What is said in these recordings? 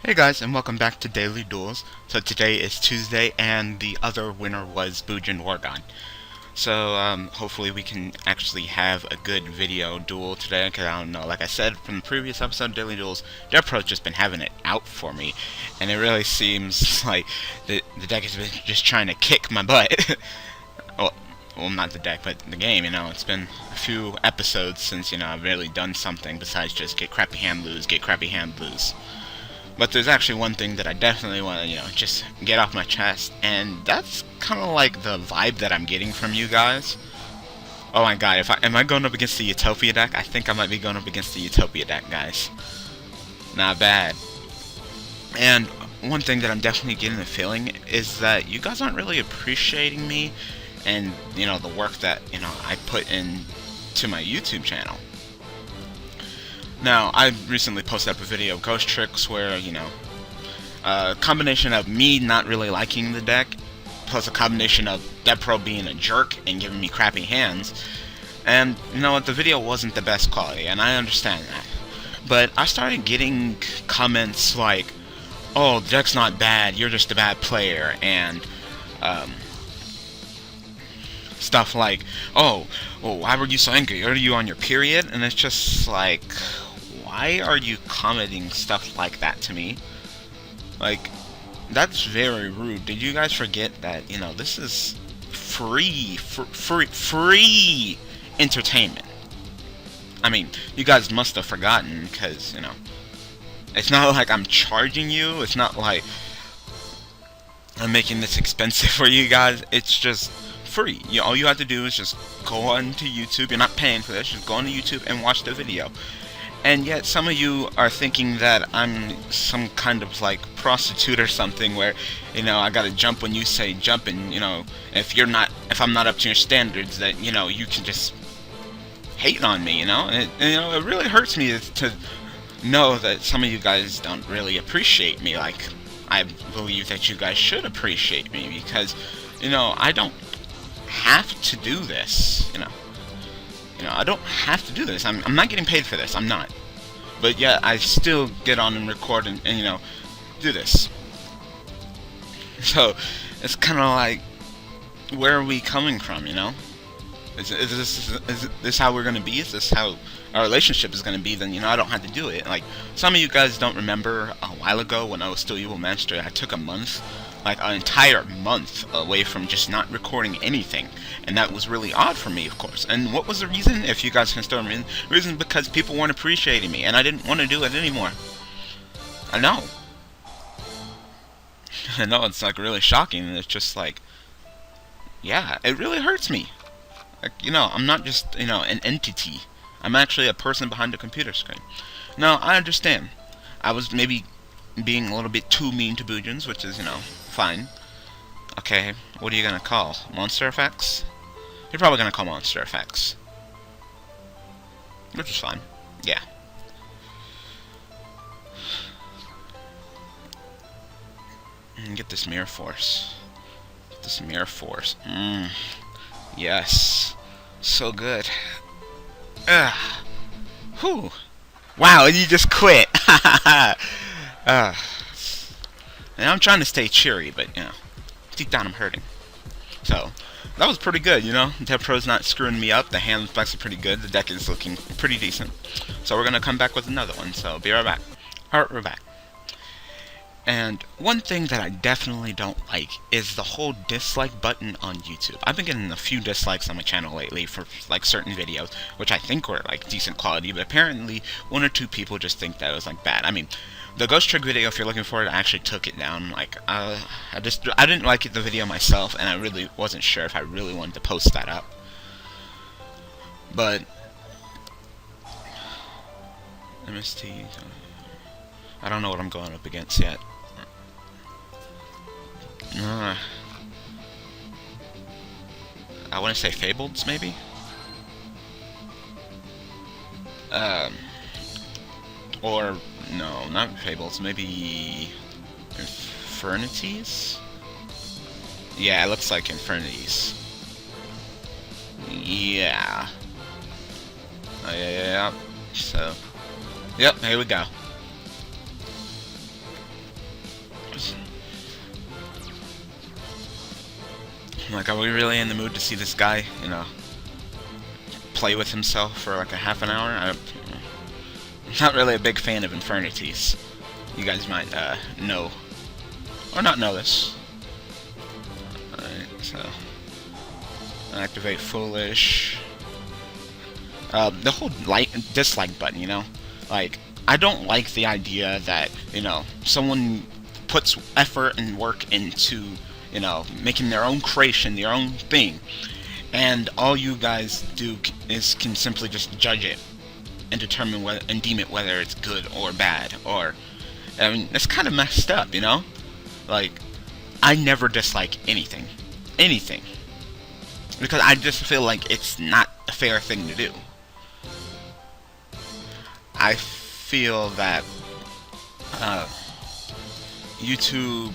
Hey guys, and welcome back to Daily Duels. So today is Tuesday, and the other winner was Bujin Wargon. So hopefully we can actually have a good video duel today, because I don't know, like I said from the previous episode of Daily Duels, DevPro's just been having it out for me, and it really seems like the deck has been just trying to kick my butt. well, not the deck, but the game, it's been a few episodes since, I've really done something besides just get crappy hand lose, get crappy hand lose. But there's actually one thing that I definitely want to, just get off my chest, and that's kind of like the vibe that I'm getting from you guys. Oh my god, am I going up against the Utopia deck? I think I might be going up against the Utopia deck, guys. Not bad. And one thing that I'm definitely getting the feeling is that you guys aren't really appreciating me and, the work that, I put in to my YouTube channel. Now, I recently posted up a video of Ghost Tricks where, a combination of me not really liking the deck, plus a combination of DevPro being a jerk and giving me crappy hands, and, the video wasn't the best quality, and I understand that. But I started getting comments like, oh, the deck's not bad, you're just a bad player, and, stuff like, oh, why were you so angry? Are you on your period? And it's just like, why are you commenting stuff like that to me? Like, that's very rude. Did you guys forget that, this is free entertainment? I mean, you guys must have forgotten, because, it's not like I'm charging you. It's not like I'm making this expensive for you guys. It's just free. All you have to do is just go onto YouTube. You're not paying for this. Just go onto YouTube and watch the video. And yet some of you are thinking that I'm some kind of like prostitute or something where, I gotta jump when you say jump, and, if I'm not up to your standards, that, you can just hate on me, And it really hurts me to know that some of you guys don't really appreciate me like I believe that you guys should appreciate me, because, I don't have to do this, I don't have to do this. I'm not getting paid for this. I'm not. But yeah, I still get on and record and do this. So, it's kind of like, where are we coming from, Is this how we're going to be? Is this how our relationship is going to be? Then, I don't have to do it. Like, some of you guys don't remember a while ago when I was still Yubel Master, I took a month, like an entire month away from just not recording anything, and that was really odd for me, of course. And what was the reason? If you guys can still remember, the reason because people weren't appreciating me, and I didn't want to do it anymore. I know. I know, it's like really shocking, and it's just like, yeah, it really hurts me. Like, I'm not just, an entity. I'm actually a person behind a computer screen. Now, I understand. I was maybe being a little bit too mean to Bujins, which is, fine. Okay, what are you gonna call? Monster effects? You're probably gonna call monster effects. Which is fine. Yeah. And get this mirror force. Get this mirror force. Yes. So good. Ugh. Whew. Wow, you just quit. And I'm trying to stay cheery, but, deep down I'm hurting. So, that was pretty good, DevPro's not screwing me up. The hand specs are pretty good. The deck is looking pretty decent. So we're going to come back with another one. So, be right back. Alright, we're back. And one thing that I definitely don't like is the whole dislike button on YouTube. I've been getting a few dislikes on my channel lately for like certain videos, which I think were like decent quality, but apparently one or two people just think that it was like bad. I mean, the Ghost Trick video, if you're looking for it, I actually took it down. Like, I didn't like the video myself, and I really wasn't sure if I really wanted to post that up. But MST, I don't know what I'm going up against yet. I want to say Fableds, maybe? Or, no, not Fables, maybe Infernities? Yeah, it looks like Infernities. Yeah. Oh, yeah. So, yep, here we go. Like, are we really in the mood to see this guy, you know, play with himself for like a half an hour? I'm not really a big fan of Infernities. You guys might know, or not know this. Alright, so activate Foolish. The whole dislike button, you know, like, I don't like the idea that, you know, someone puts effort and work into, you know, making their own creation, their own thing, and all you guys do can simply just judge it and determine whether, and deem it whether it's good or bad. Or, I mean, that's kind of messed up, you know? Like, I never dislike anything, because I just feel like it's not a fair thing to do. I feel that YouTube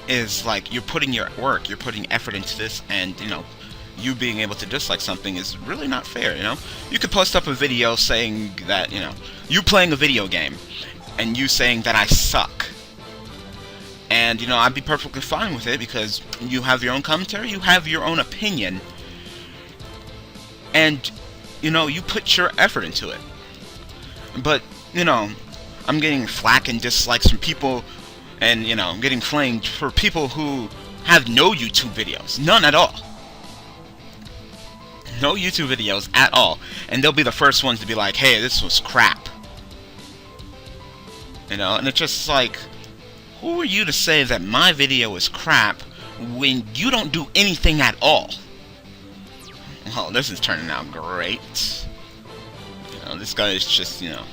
is like, you're putting your work, you're putting effort into this, and, you know, you being able to dislike something is really not fair, you know? You could post up a video saying that, you know, you playing a video game, and you saying that I suck. And, you know, I'd be perfectly fine with it, because you have your own commentary, you have your own opinion, and, you know, you put your effort into it. But, you know, I'm getting flack and dislikes from people, and, you know, I'm getting flamed for people who have no YouTube videos. None at all. No YouTube videos at all. And they'll be the first ones to be like, hey, this was crap. You know, and it's just like, who are you to say that my video is crap when you don't do anything at all? Oh, this is turning out great. You know, this guy is just, you know,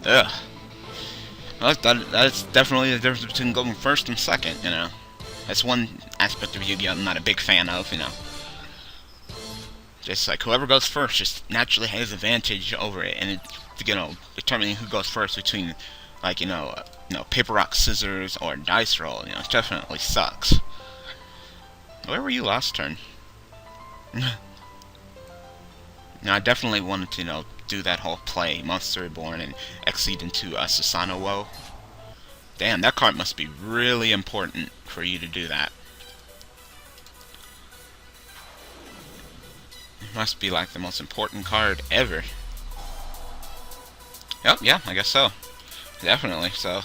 ugh. Well, that's definitely the difference between going first and second, you know. That's one aspect of Yu-Gi-Oh! I'm not a big fan of, you know. Just like, whoever goes first just naturally has advantage over it, and it's, you know, determining who goes first between, like, you know, paper, rock, scissors, or dice roll, you know, it definitely sucks. Where were you last turn? No, I definitely wanted to, you know, do that whole play, Monster Reborn, and exceed into Susano Woe. Damn, that card must be really important for you to do that. It must be like the most important card ever. Yep, yeah, I guess so. Definitely, so.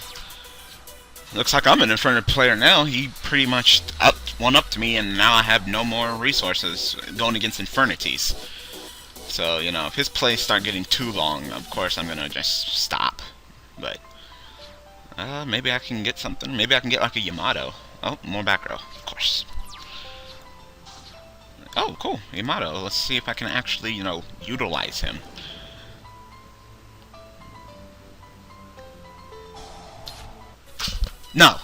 Looks like I'm an Infernity player now. He pretty much one-upped me, and now I have no more resources going against Infernities. So, you know, if his plays start getting too long, of course I'm gonna just stop. But, maybe I can get something. Maybe I can get like a Yamato. Oh, more back row, of course. Oh, cool, Yamato. Let's see if I can actually, you know, utilize him. No,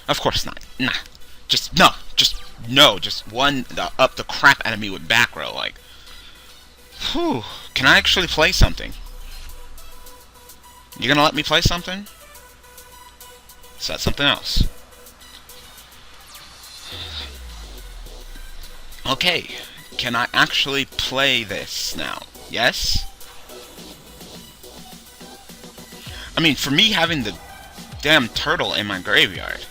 of course not. Nah, just no, just one up the crap out of me with back row, like. Whew, can I actually play something? You gonna let me play something? Is that something else? Okay, can I actually play this now? Yes? I mean, for me having the damn turtle in my graveyard.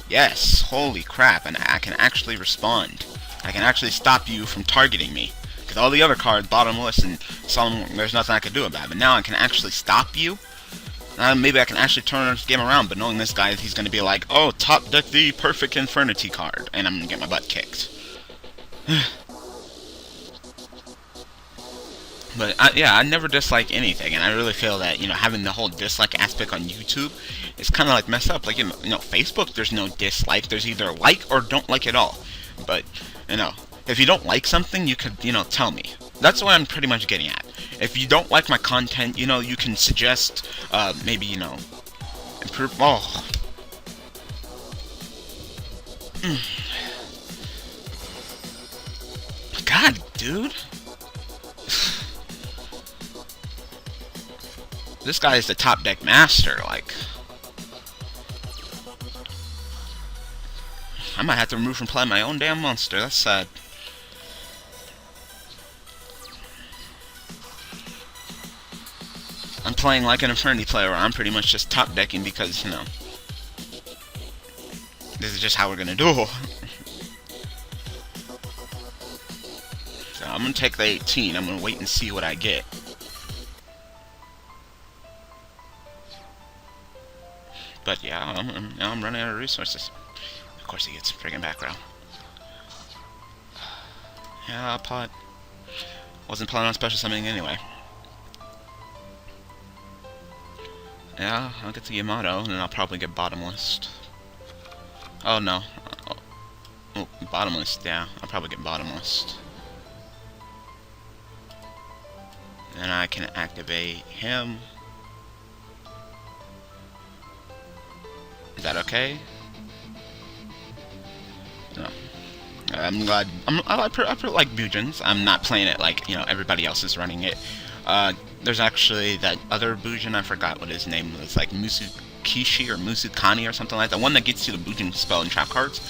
Yes, holy crap, and I can actually respond. I can actually stop you from targeting me. Because all the other cards, bottomless, and some, there's nothing I can do about it. But now I can actually stop you. Maybe I can actually turn this game around, but knowing this guy, he's going to be like, oh, top deck the perfect Infernity card, and I'm going to get my butt kicked. But, yeah, I never dislike anything, and I really feel that, you know, having the whole dislike aspect on YouTube is kind of like messed up. Like, you know, Facebook, there's no dislike. There's either like or don't like at all. But, you know, if you don't like something, you could, you know, tell me. That's what I'm pretty much getting at. If you don't like my content, you know, you can suggest, maybe, you know, improve. Oh. God, dude. This guy is the top deck master, like. I might have to remove from play my own damn monster. That's sad. I'm playing like an Infernity player, where I'm pretty much just top decking because, you know, this is just how we're gonna do. I'm gonna take the 18. I'm gonna wait and see what I get. But yeah, I'm running out of resources. Of course he gets friggin' background. Yeah, pot. Wasn't planning on special summoning anyway. Yeah, I'll get to Yamato, and then I'll probably get bottomless. Oh no. Oh, bottomless, yeah. I'll probably get bottomless. Then I can activate him. Is that okay? No. I'm glad. I like Bujins. I'm not playing it like, you know, everybody else is running it. There's actually that other Bujin, I forgot what his name was, like Musukishi or Musukani or something like that. One that gets you the Bujin spell and trap cards.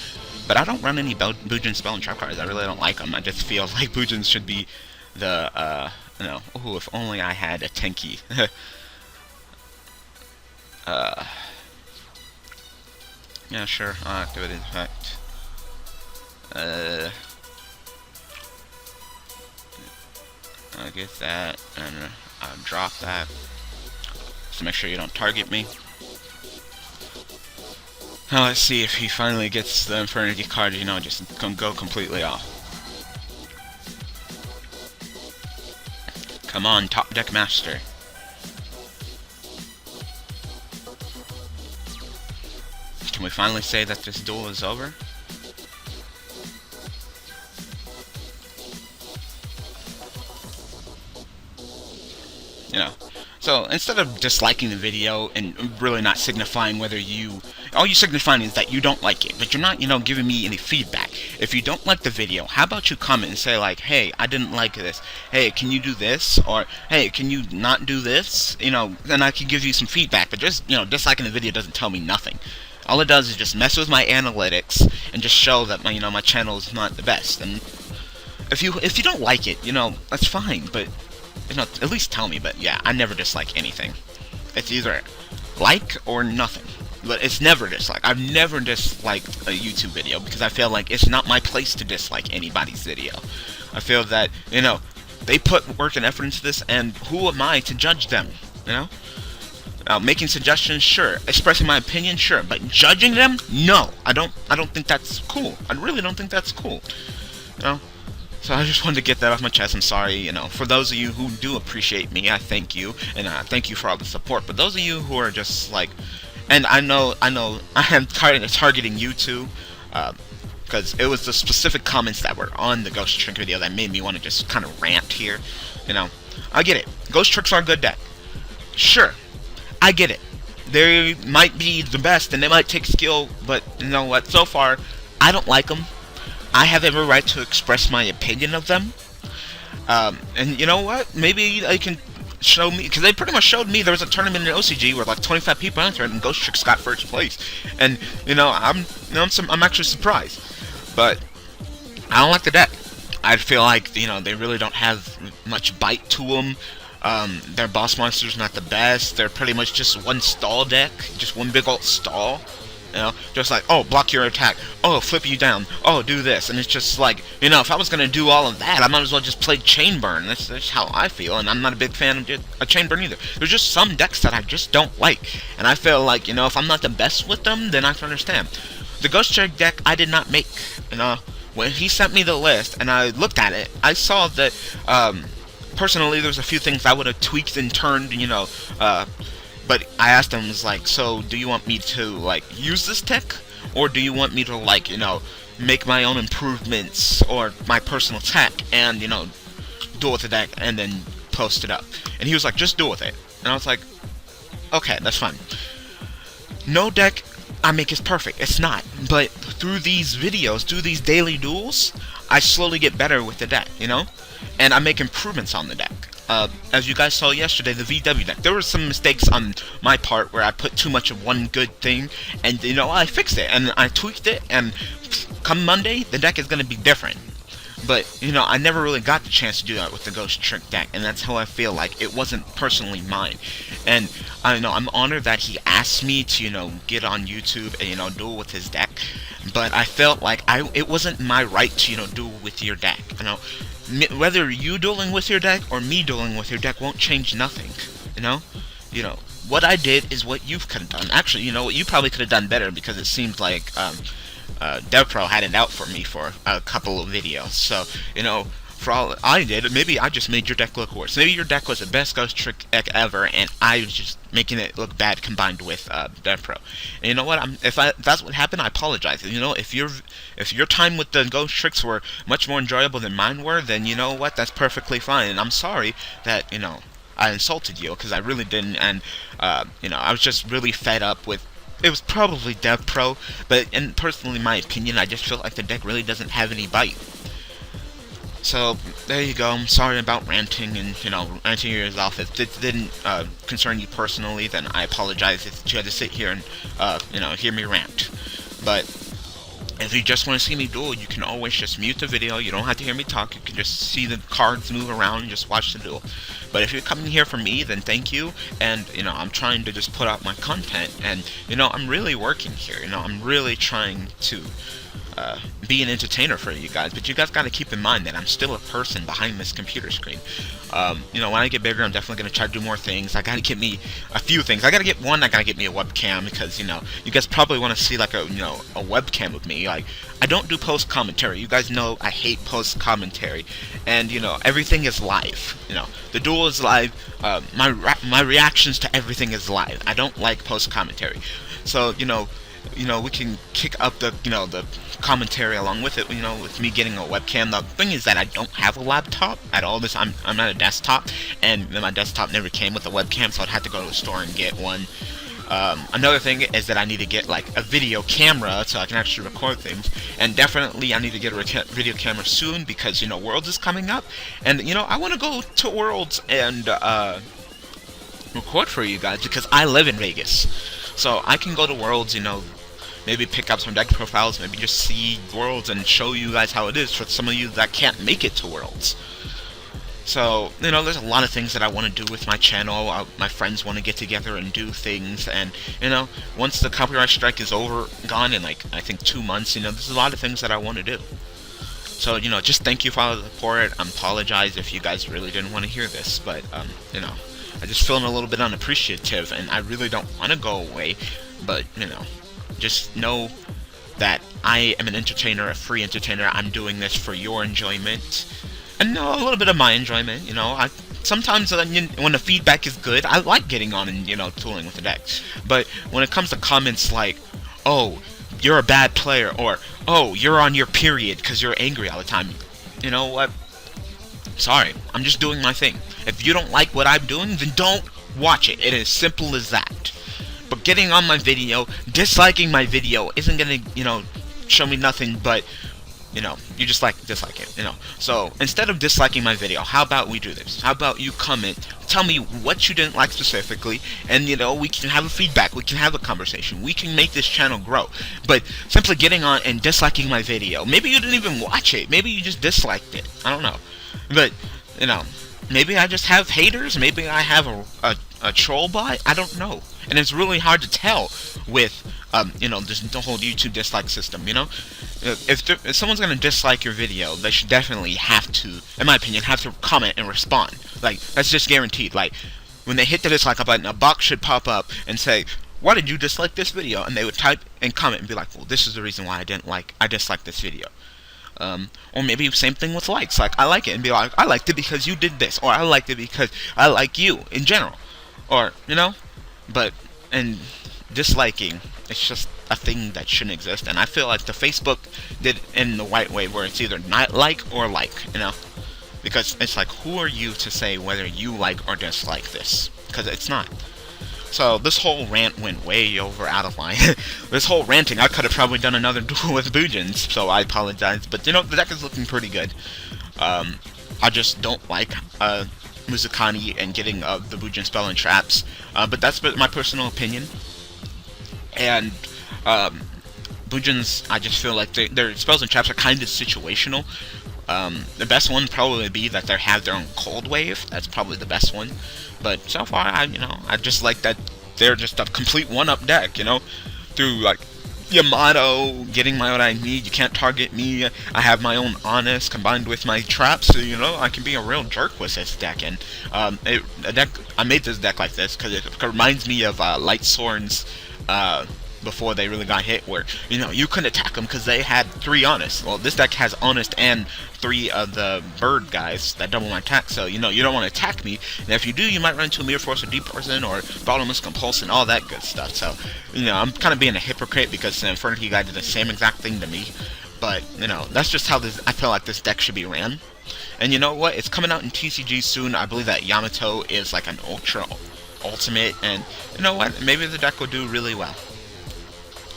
But I don't run any Bujin spell and trap cards. I really don't like them. I just feel like Bujins should be the, you know, ooh, if only I had a Tenki. Yeah, sure, I'll activate Infect. I'll get that, and I'll drop that. Just to make sure you don't target me. Now let's see if he finally gets the Infernity card, you know, just go completely off. Come on, top deck master. Can we finally say that this duel is over? You know, so instead of disliking the video and really not signifying whether you, all you signifying is that you don't like it, but you're not, you know, giving me any feedback. If you don't like the video, how about you comment and say like, hey, I didn't like this. Hey, can you do this? Or, hey, can you not do this? You know, then I can give you some feedback, but just, you know, disliking the video doesn't tell me nothing. All it does is just mess with my analytics and just show that my, you know, my channel is not the best. And if you don't like it, you know, that's fine, but, you know, at least tell me. But yeah, I never dislike anything. It's either like or nothing. But it's never dislike. I've never disliked a YouTube video because I feel like it's not my place to dislike anybody's video. I feel that, you know, they put work and effort into this, and who am I to judge them, you know? Making suggestions, sure. Expressing my opinion, sure. But judging them, no. I don't think that's cool. I really don't think that's cool. You know? So I just wanted to get that off my chest. I'm sorry, you know, for those of you who do appreciate me, I thank you, and thank you for all the support. But those of you who are just like, and I know, I am targeting you too, because it was the specific comments that were on the Ghost Trick video that made me want to just kind of rant here. You know, I get it. Ghost Tricks are a good deck. Sure. I get it. They might be the best, and they might take skill, but you know what? So far, I don't like them. I have every right to express my opinion of them. And you know what? Maybe they can show me, because they pretty much showed me there was a tournament in OCG where like 25 people entered, and Ghost Tricks got first place. And you know, I'm actually surprised, but I don't like the deck. I feel like, you know, they really don't have much bite to them. Their boss monster's not the best. They're pretty much just one stall deck, just one big old stall. You know, just like, oh, block your attack, oh, flip you down, oh, do this, and it's just like, you know, if I was gonna do all of that, I might as well just play Chain Burn. That's how I feel, and I'm not a big fan of a Chain Burn either. There's just some decks that I just don't like, and I feel like, you know, if I'm not the best with them, then I can understand. The Ghost Trick deck I did not make. You know, when he sent me the list and I looked at it, I saw that, personally, there's a few things I would have tweaked and turned, you know, but I asked him, was like, so do you want me to, like, use this tech? Or do you want me to, like, you know, make my own improvements or my personal tech and, you know, duel with the deck and then post it up? And he was like, just duel with it. And I was like, okay, that's fine. No deck I make is perfect. It's not. But through these videos, through these daily duels, I slowly get better with the deck, you know? And I make improvements on the deck. As you guys saw yesterday, the VW deck, there were some mistakes on my part where I put too much of one good thing, and you know, I fixed it, and I tweaked it, and come Monday, the deck is going to be different. But, you know, I never really got the chance to do that with the Ghost Trick deck, and that's how I feel like. It wasn't personally mine. And, I know, I'm honored that he asked me to, you know, get on YouTube and, you know, duel with his deck, but I felt like it wasn't my right to, you know, duel with your deck, you know. whether you dueling with your deck or me dueling with your deck won't change nothing. You know, you know what I did is what you could have done. Actually, you know what, you probably could have done better, because it seems like DevPro had it out for me for a couple of videos. So, you know, for all I did, maybe I just made your deck look worse. Maybe your deck was the best ghost trick deck ever, and I was just making it look bad combined with DevPro. And you know what? If that's what happened, I apologize. You know, if your time with the ghost tricks were much more enjoyable than mine were, then you know what? That's perfectly fine. And I'm sorry that, you know, I insulted you, because I really didn't. And you know, I was just really fed up with. It was probably DevPro, but in personally my opinion, I just feel like the deck really doesn't have any bite. So there you go. I'm sorry about ranting, and you know, ranting your ears off. If it didn't concern you personally, then I apologize if you had to sit here and you know, hear me rant. But if you just want to see me duel, you can always just mute the video. You don't have to hear me talk. You can just see the cards move around and just watch the duel. But if you're coming here for me, then thank you. And, you know, I'm trying to just put out my content. And, you know, I'm really working here. You know, I'm really trying to be an entertainer for you guys. But you guys got to keep in mind that I'm still a person behind this computer screen. You know, when I get bigger, I'm definitely going to try to do more things. I got to get me a few things. I got to get me a webcam, because, you know, you guys probably want to see, like, a webcam of me. Like, I don't do post commentary. You guys know I hate post commentary. And, you know, everything is live. You know, the duel is live. My reactions to everything is live. I don't like post commentary. So, you know, we can kick up the, you know, the commentary along with it, you know, with me getting a webcam. The thing is that I don't have a laptop at all. I'm at a desktop, and my desktop never came with a webcam, so I'd have to go to a store and get one. Another thing is that I need to get, like, a video camera so I can actually record things, and definitely I need to get a video camera soon, because, you know, Worlds is coming up, and, you know, I want to go to Worlds and record for you guys, because I live in Vegas, so I can go to Worlds, you know, maybe pick up some deck profiles, maybe just see Worlds and show you guys how it is for some of you that can't make it to Worlds. So, you know, there's a lot of things that I want to do with my channel. My friends want to get together and do things, and, you know, once the copyright strike is gone in, like, I think 2 months, you know, there's a lot of things that I want to do. So, you know, just thank you for all the support. I apologize if you guys really didn't want to hear this, but, you know, I just feeling a little bit unappreciative, and I really don't want to go away, but, you know, just know that I am an entertainer, a free entertainer. I'm doing this for your enjoyment, and a little bit of my enjoyment. You know, sometimes when the feedback is good, I like getting on and, you know, tooling with the deck. But when it comes to comments like, "Oh, you're a bad player," or "Oh, you're on your period because you're angry all the time," you know what? Sorry, I'm just doing my thing. If you don't like what I'm doing, then don't watch it. It is simple as that. But getting on my video, disliking my video isn't gonna, you know, show me nothing but, you know, you just dislike it, you know. So instead of disliking my video, how about we do this? How about you comment, tell me what you didn't like specifically, and, you know, we can have a feedback, we can have a conversation, we can make this channel grow. But simply getting on and disliking my video, maybe you didn't even watch it, maybe you just disliked it, I don't know. But, you know, maybe I just have haters, maybe I have a troll bot, I don't know. And it's really hard to tell with, you know, the whole YouTube dislike system, you know? If someone's gonna dislike your video, they should definitely have to, in my opinion, have to comment and respond. Like, that's just guaranteed. Like, when they hit the dislike button, a box should pop up and say, "Why did you dislike this video?" And they would type and comment and be like, "Well, this is the reason why I disliked this video." Or maybe same thing with likes. Like, I like it, and be like, "I liked it because you did this," or "I liked it because I like you in general," or, you know. But, and disliking, it's just a thing that shouldn't exist, and I feel like the Facebook did in the right way, where it's either not like or like, you know, because it's like, who are you to say whether you like or dislike this, because it's not. So this whole rant went way over out of line. This whole ranting, I could have probably done another duel with Boojins, so I apologize, but, you know, the deck is looking pretty good. I just don't like, Muzakani and getting the Bujin spell and traps, but that's my personal opinion. And Bujins, I just feel like their spells and traps are kind of situational. The best one would probably be that they have their own cold wave. That's probably the best one. But so far, I just like that they're just a complete one-up deck, you know, through, like, Yamato, getting what I need. You can't target me. I have my own honest combined with my traps, so you know I can be a real jerk with this deck. And I made this deck like this because it reminds me of Light Sworn's before they really got hit, where you know you couldn't attack them because they had 3 honest. Well, this deck has honest and 3 of the bird guys that double my attack, so you know you don't want to attack me, and if you do, you might run into a Mirror Force or Deep Poison or Bottomless Compulsion, all that good stuff. So you know I'm kind of being a hypocrite because the Infernity guy did the same exact thing to me, but you know that's just how I feel like this deck should be ran. And you know what? It's coming out in TCG soon. I believe that Yamato is like an ultimate, and you know what? Maybe the deck will do really well.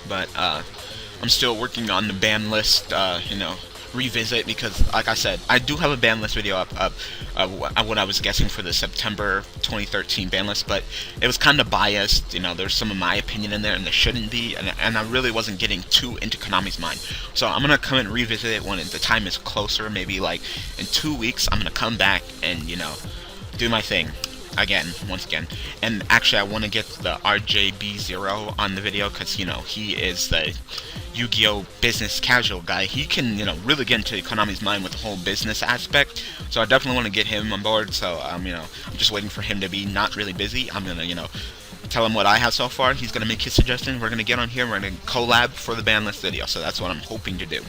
But I'm still working on the ban list, you know, revisit, because like I said, I do have a ban list video up what I was guessing for the September 2013 ban list, but it was kind of biased. You know, there's some of my opinion in there, and there shouldn't be, and I really wasn't getting too into Konami's mind. So I'm gonna come and revisit it when the time is closer, maybe like in 2 weeks. I'm gonna come back and you know do my thing once again. And actually I want to get the RJB0 on the video because you know he is the Yu-Gi-Oh business casual guy. He can you know really get into Konami's mind with the whole business aspect, so I definitely want to get him on board. So you know I'm just waiting for him to be not really busy. I'm gonna you know tell him what I have so far. He's gonna make his suggestions. We're gonna get on here, we're gonna collab for the ban list video, so that's what I'm hoping to do.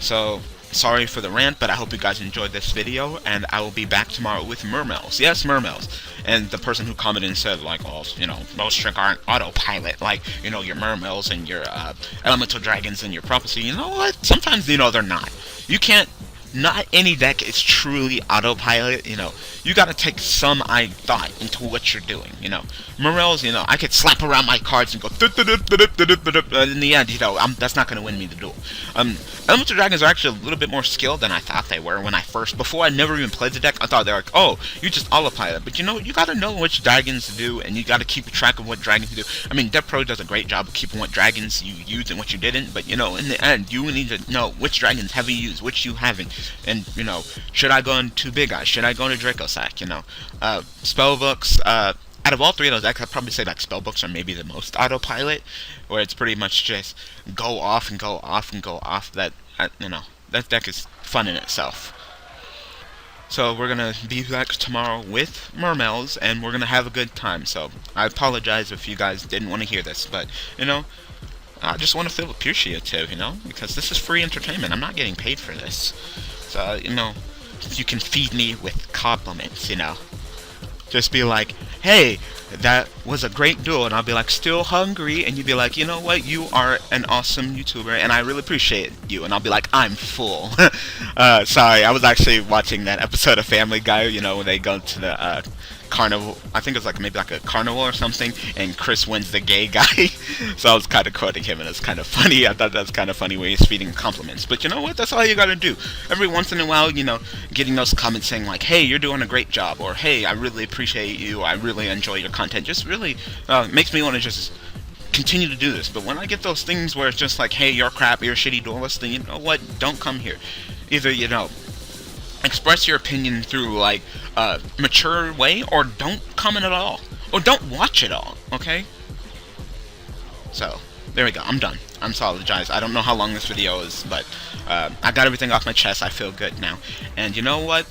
So sorry for the rant, but I hope you guys enjoyed this video, and I will be back tomorrow with Mermails. Yes, Mermails. And the person who commented and said, like, oh, you know, most trick aren't autopilot, like, you know, your Mermails and your Elemental Dragons and your Prophecy. You know what? Sometimes, you know, they're not. You can't, not any deck is truly autopilot, you know. You gotta take some thought into what you're doing, you know. Mermails, you know, I could slap around my cards and go, but in the end, you know, that's not gonna win me the duel. Elemental Dragons are actually a little bit more skilled than I thought they were when before I never even played the deck. I thought they were like, oh, you just autopilot. But you know, you gotta know which dragons to do, and you gotta keep track of what dragons to do. I mean, Dev Pro does a great job of keeping what dragons you used and what you didn't, but you know, in the end, you need to know which dragons have you used, which you haven't. And, you know, should I go into Big Eyes? Should I go into Draco Sack? You know, Spellbooks, out of all 3 of those decks, I'd probably say like Spellbooks are maybe the most autopilot, where it's pretty much just go off and go off and go off. That you know, that deck is fun in itself. So we're gonna be back tomorrow with Mermails, and we're gonna have a good time. So I apologize if you guys didn't want to hear this, but you know, I just want to feel appreciative, you know, because this is free entertainment. I'm not getting paid for this. So you know, you can feed me with compliments, you know. Just be like, hey, that was a great duel, and I'll be like, still hungry, and you'd be like, you know what, you are an awesome YouTuber, and I really appreciate you, and I'll be like, I'm full. Sorry, I was actually watching that episode of Family Guy, you know, when they go to the carnival. I think it was like maybe like a carnival or something, and Chris wins the gay guy. So I was kind of quoting him, and it's kind of funny. I thought that was kind of funny when he's feeding compliments. But you know what? That's all you gotta do. Every once in a while, you know, getting those comments saying like, hey, you're doing a great job, or hey, I really appreciate you, I really enjoy your content, just really makes me want to just continue to do this. But when I get those things where it's just like, hey, you're crap, you're a shitty duelist, then you know what? Don't come here. Either, you know, express your opinion through like a mature way, or don't comment at all, or don't watch it all, okay? So there we go, I'm done. I'm apologize. I don't know how long this video is, but I got everything off my chest. I feel good now. And you know what,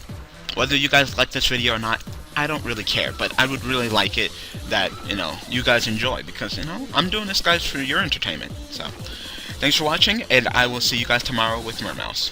whether you guys like this video or not, I don't really care, but I would really like it that, you know, you guys enjoy, because, you know, I'm doing this, guys, for your entertainment. So thanks for watching, and I will see you guys tomorrow with Mermails.